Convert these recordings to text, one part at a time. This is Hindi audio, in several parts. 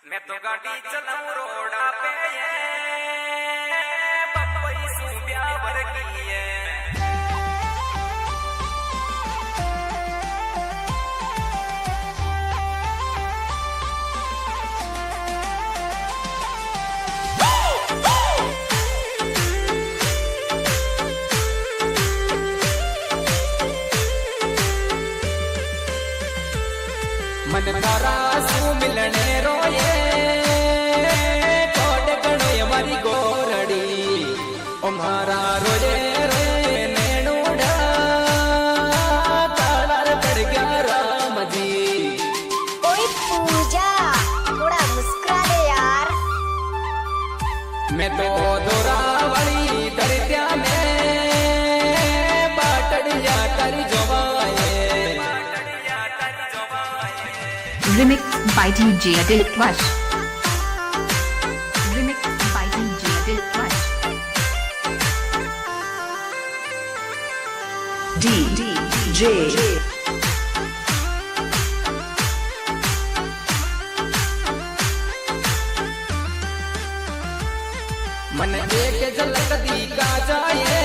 मैं तो गाड़ी चलाऊं रोड़ा पे बम्बई सूब्या भर की है। मन तारा सू मिलने रोए कोड गणो हमारी गोरड़ी ओ मारा रोजे रे नैनूड़ा तालार पड़ गया राम जी। ओए पूजा थोड़ा मुस्कुरा दे यार। मैं तो दोरावली दरिया में बाटड़िया कर जवाए। Remixed by DJ Adil Wash. Remixed by DJ Adil Wash. DJ मन एक झलक दिखा जाए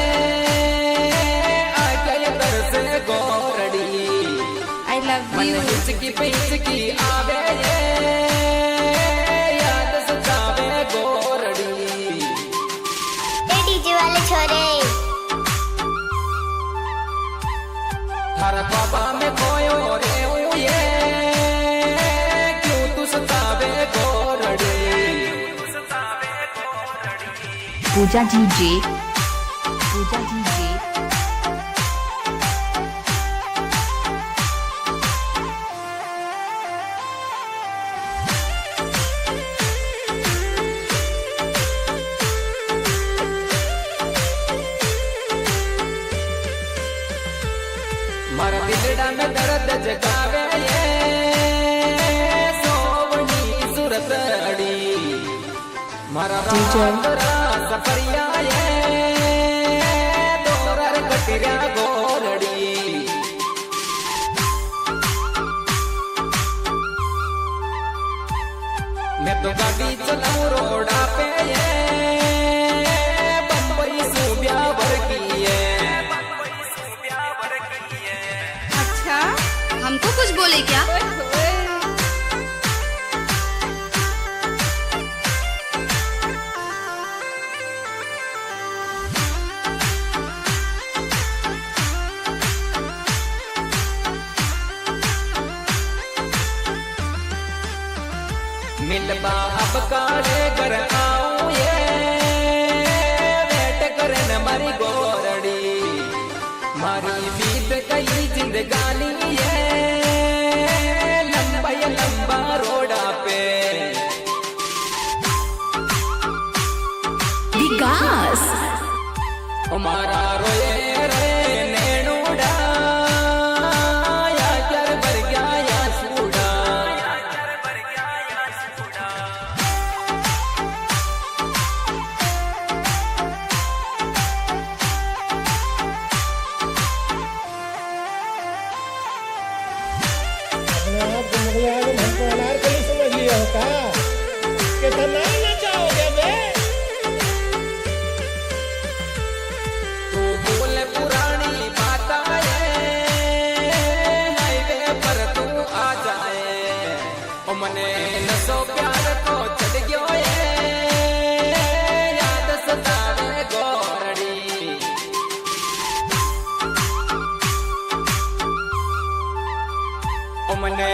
आके दर से गोरड़ी। I love मन you. हिचकी पे हिचकी आवे याद सतावे गोरड़ी। ए डीजे वाले छोरे थारा बाबा में खोयो रे ये क्यों तू सतावे गोरड़ी। Pooja DJ. Pooja DJ. मारा दिलड़ा में दर्द जगावे ये सोवनी सूरत अड़ी। मारा रातरा सफरिया ये दोरर कटिरा गोरड़ी। मैं तो गाड़ी चलाऊं रोड़ा पे ये बम्बई सूब्या भर की है। अच्छा हमको कुछ बोले क्या? मिलबा अब काले घर आऊं ये वेट करन मारी गोरड़ी। मारी बीत गई जिंदगानी ये लंबा या लंबा रोड़ा पे। Vikas. हमारा रोए रे नैनूड़ा या कर भर गया या सूड़ा। हमको अनारकली समझ लिया होता कितना नचाओगे बे। तू बोल पुरानी बात हाईवे पर तू आ जाए ओ मने नसो प्यार को चढ़ गयो याद सतावे गोरड़ी। ओ मने